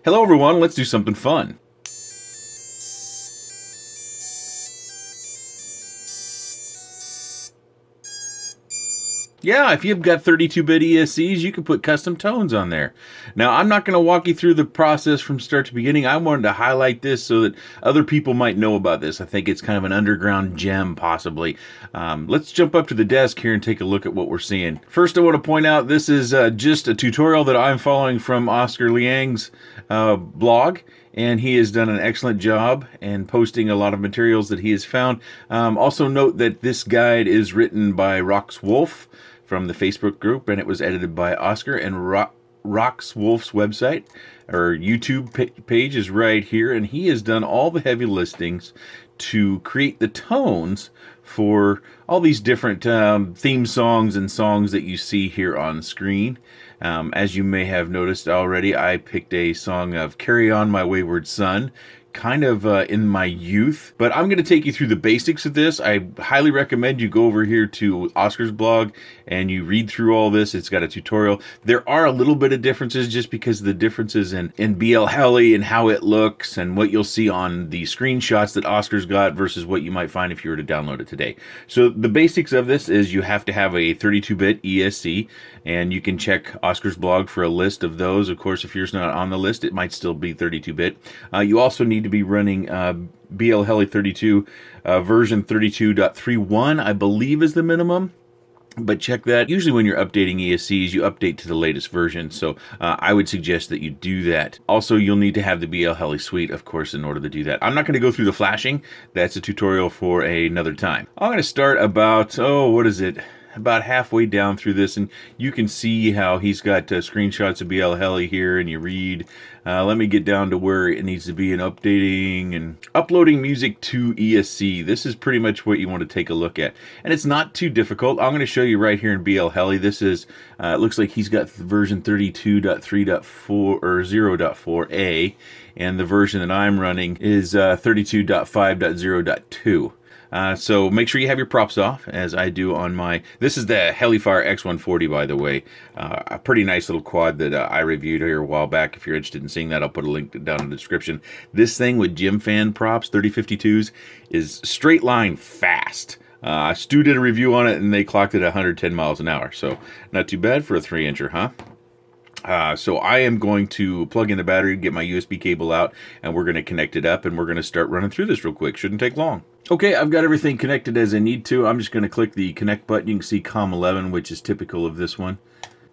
Hello everyone, let's do something fun. Yeah, if you've got 32-bit ESCs, you can put custom tones on there. Now, I'm not going to walk you through the process from start to beginning. I wanted to highlight this so that other people might know about this. I think it's kind of an underground gem, possibly. Let's jump up to the desk here and take a look at what we're seeing. First, I want to point out this is just a tutorial that I'm following from Oscar Liang's blog. And he has done an excellent job in posting a lot of materials that he has found. Also note that this guide is written by Rox Wolf from the Facebook group, and it was edited by Oscar, and Rox Wolf's website or YouTube page is right here, and he has done all the heavy listings to create the tones for all these different theme songs and songs that you see here on screen. As you may have noticed already, I picked a song of Carry On My Wayward Son, kind of in my youth, but I'm going to take you through the basics of this. I highly recommend you go over here to Oscar's blog and you read through all this. It's got a tutorial. There are a little bit of differences just because of the differences in BL Heli and how it looks and what you'll see on the screenshots that Oscar's got versus what you might find if you were to download it today. So the basics of this is you have to have a 32-bit ESC, and you can check Oscar's blog for a list of those. Of course, if yours not on the list, it might still be 32-bit. You also need to be running BL Heli 32 version 32.31, I believe is the minimum. But check that. Usually when you're updating ESCs, you update to the latest version. So I would suggest that you do that. Also, you'll need to have the BL Heli suite, of course, in order to do that. I'm not going to go through the flashing. That's a tutorial for another time. I'm going to start about, about halfway down through this, and you can see how he's got screenshots of BL Heli here, and you read. Let me get down to where it needs to be in updating and uploading music to ESC. This is pretty much what you want to take a look at, and it's not too difficult. I'm going to show you right here in BL Heli. This is it looks like he's got version 32.3.4 or 0.4a, and the version that I'm running is 32.5.0.2. So make sure you have your props off, as I do on my, this is the Helifire X140, by the way, a pretty nice little quad that I reviewed here a while back. If you're interested in seeing that, I'll put a link down in the description. This thing with Jim Fan props, 3052s, is straight line fast. Stu did a review on it, and they clocked it at 110 miles an hour, so not too bad for a 3-incher, huh? So I am going to plug in the battery, get my USB cable out, and we're going to connect it up, and we're going to start running through this real quick. Shouldn't take long. Okay, I've got everything connected as I need to. I'm just going to click the connect button. You can see COM11, which is typical of this one.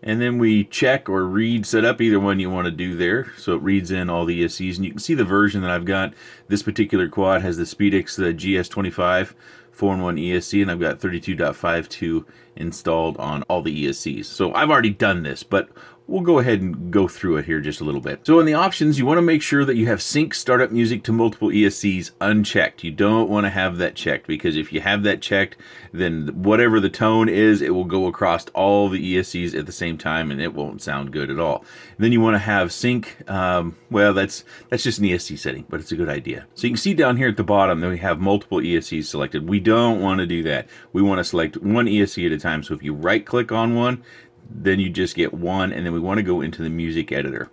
And then we check or read setup, either one you want to do there. So it reads in all the ESCs, and you can see the version that I've got. This particular quad has the SpeedX, the GS25 4-in-1 ESC, and I've got 32.52 installed on all the ESCs. So I've already done this, but we'll go ahead and go through it here just a little bit. So in the options, you want to make sure that you have sync startup music to multiple ESCs unchecked. You don't want to have that checked, because if you have that checked, then whatever the tone is, it will go across all the ESCs at the same time, and it won't sound good at all. And then you want to have sync, well, that's just an ESC setting, but it's a good idea. So you can see down here at the bottom that we have multiple ESCs selected. We don't want to do that. We want to select one ESC at a time. So if you right click on one, then you just get one, and then we want to go into the music editor.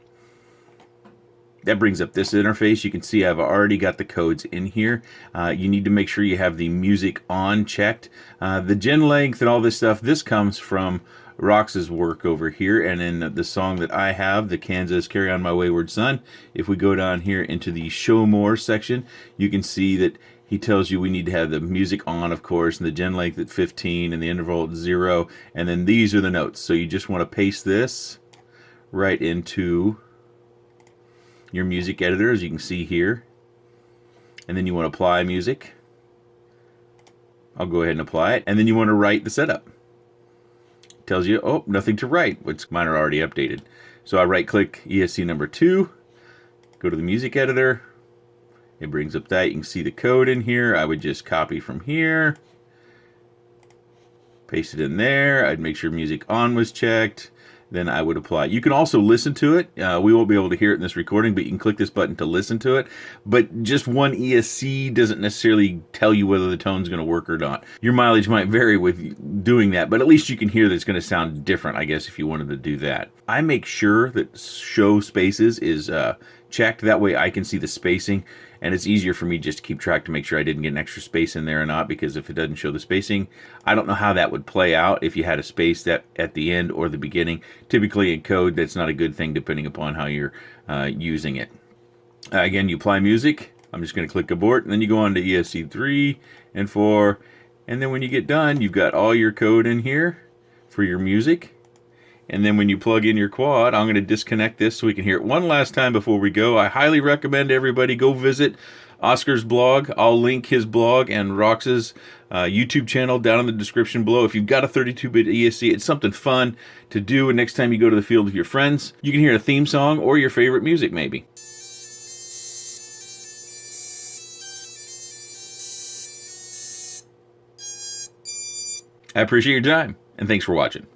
That brings up this interface. You can see I've already got the codes in here. You need to make sure you have the music on checked. The gen length and all this stuff, this comes from Rox's work over here, and in the song that I have, the Kansas Carry On My Wayward Son, if we go down here into the Show More section, you can see that he tells you we need to have the music on, of course, and the gen length at 15 and the interval at 0, and then these are the notes. So you just want to paste this right into your music editor, as you can see here, and then you want to apply music. I'll go ahead and apply it, and then you want to write the setup. It tells you, oh, nothing to write, which mine are already updated. So I right click ESC number 2, go to the music editor. It brings up that. You can see the code in here. I would just copy from here, paste it in there. I'd make sure music on was checked. Then I would apply. You can also listen to it. We won't be able to hear it in this recording, but you can click this button to listen to it. But just one ESC doesn't necessarily tell you whether the tone's going to work or not. Your mileage might vary with doing that, but at least you can hear that it's going to sound different, I guess, if you wanted to do that. I make sure that show spaces is checked. That way I can see the spacing, and it's easier for me just to keep track to make sure I didn't get an extra space in there or not, because if it doesn't show the spacing, I don't know how that would play out if you had a space that at the end or the beginning. Typically in code, that's not a good thing depending upon how you're using it. Again, you apply music. I'm just going to click abort, and then you go on to ESC 3 and 4, and then when you get done, you've got all your code in here for your music. And then when you plug in your quad, I'm going to disconnect this so we can hear it one last time before we go. I highly recommend everybody go visit Oscar's blog. I'll link his blog and Rox's YouTube channel down in the description below. If you've got a 32-bit ESC, it's something fun to do. And next time you go to the field with your friends, you can hear a theme song or your favorite music maybe. I appreciate your time, and thanks for watching.